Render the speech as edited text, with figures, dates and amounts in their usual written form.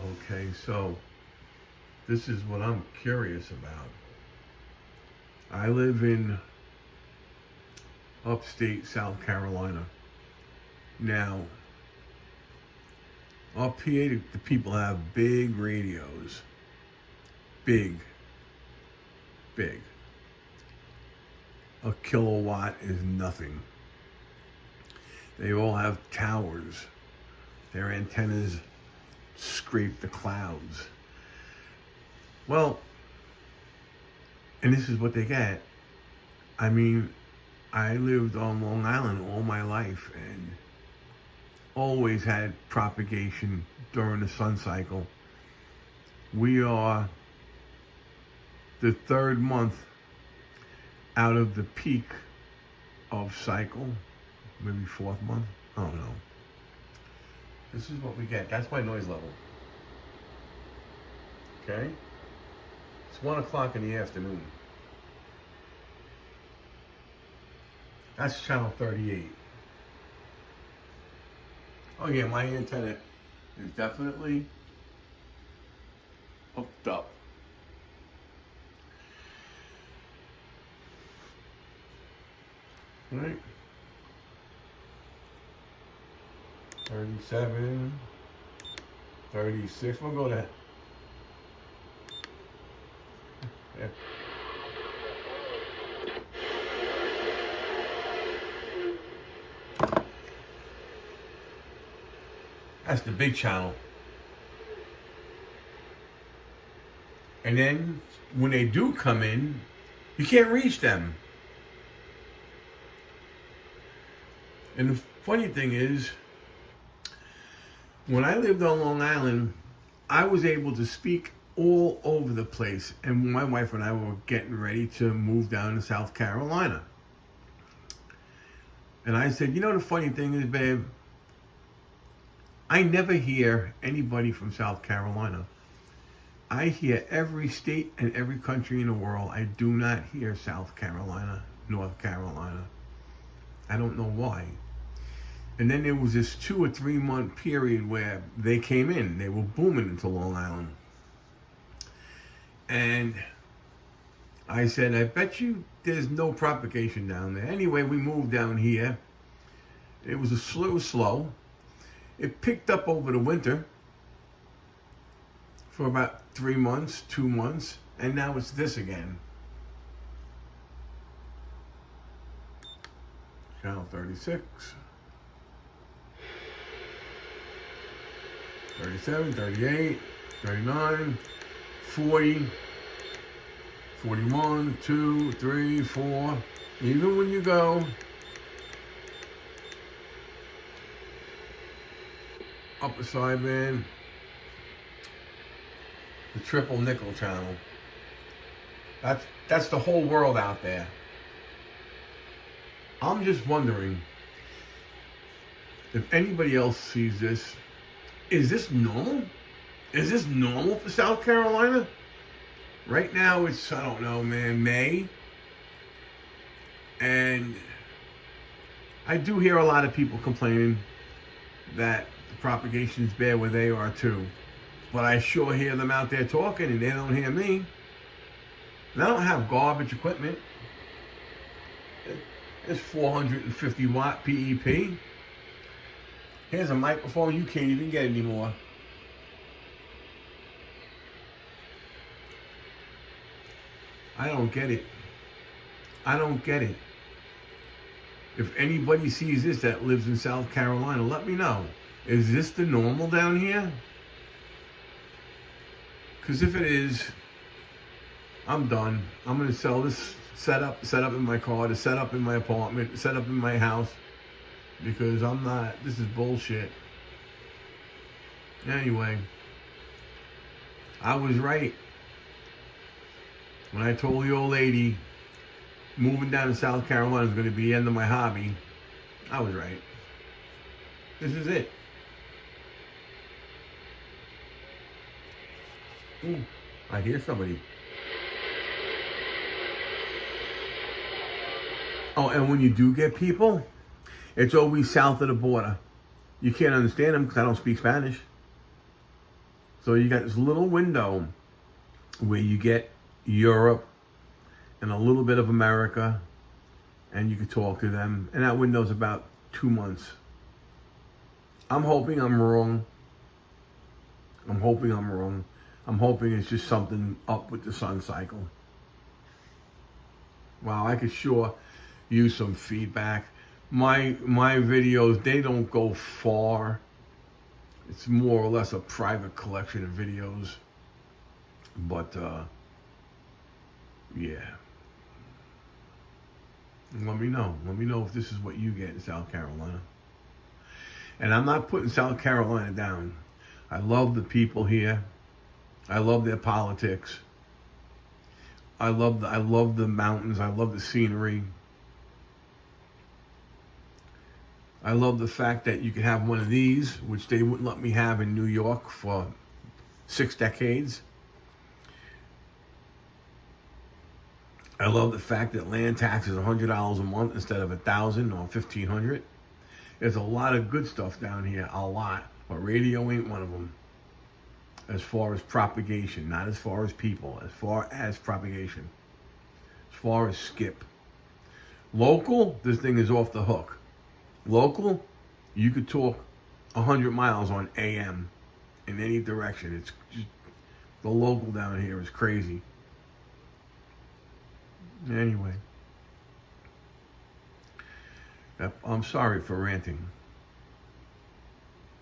Okay, so this is what I'm curious about. I live in upstate South Carolina. Now, up here, the people have big radios. Big, big. A kilowatt is nothing. They all have towers. Their antennas scrape the clouds. Well, and this is what they get. I mean, I lived on Long Island all my life and always had propagation during the sun cycle. We are the third month out of the peak of cycle, maybe fourth month. I don't know. This is what we get. That's my noise level. Okay? It's 1 o'clock in the afternoon. That's channel 38. Oh yeah, my antenna is definitely hooked up. All right. 37, 36. We'll go there. Yeah. That's the big channel. And then when they do come in, you can't reach them. And the funny thing is, when I lived on Long Island, I was able to speak all over the place. And my wife and I were getting ready to move down to South Carolina. And I said, you know, the funny thing is, babe, I never hear anybody from South Carolina. I hear every state and every country in the world. I do not hear South Carolina, North Carolina. I don't know why. And then there was this 2 or 3 month period where they came in. They were booming into Long Island. And I said, I bet you there's no propagation down there. Anyway, we moved down here. It was slow. It picked up over the winter for about 3 months, 2 months, and now it's this again. Channel 36. 37, 38, 39, 40, 41, 2, 3, 4. Even when you go upper sideband, the triple nickel channel. That's the whole world out there. I'm just wondering if anybody else sees this. Is this normal? Is this normal for South Carolina? Right now it's, I don't know, man, May. And I do hear a lot of people complaining that the propagation is bad where they are too. But I sure hear them out there talking and they don't hear me. And I don't have garbage equipment. It's 450 watt PEP. Here's a microphone you can't even get anymore. I don't get it. I don't get it. If anybody sees this that lives in South Carolina, let me know. Is this the normal down here? Because if it is, I'm done. I'm going to sell this setup in my car, the setup in my apartment, the setup in my house. Because I'm not, this is bullshit. Anyway, I was right when I told the old lady moving down to South Carolina is going to be the end of my hobby. I was right. This is it. Ooh, I hear somebody. Oh, and when you do get people, it's always south of the border. You can't understand them because I don't speak Spanish. So you got this little window where you get Europe and a little bit of America, and you can talk to them. And that window's about 2 months. I'm hoping I'm wrong. I'm hoping I'm wrong. I'm hoping it's just something up with the sun cycle. Wow, I could sure use some feedback. My videos, they don't go far. It's more or less a private collection of videos. But yeah. Let me know. Let me know if this is what you get in South Carolina. And I'm not putting South Carolina down. I love the people here. I love their politics. I love the mountains. I love the scenery. I love the fact that you can have one of these, which they wouldn't let me have in New York for 6 decades. I love the fact that land tax is $100 a month instead of $1,000 or $1,500. There's a lot of good stuff down here, a lot, but radio ain't one of them. As far as propagation, not as far as people, as far as propagation, as far as skip. Local, this thing is off the hook. Local, you could talk 100 miles on AM in any direction. It's just, the local down here is crazy. Anyway, I'm sorry for ranting.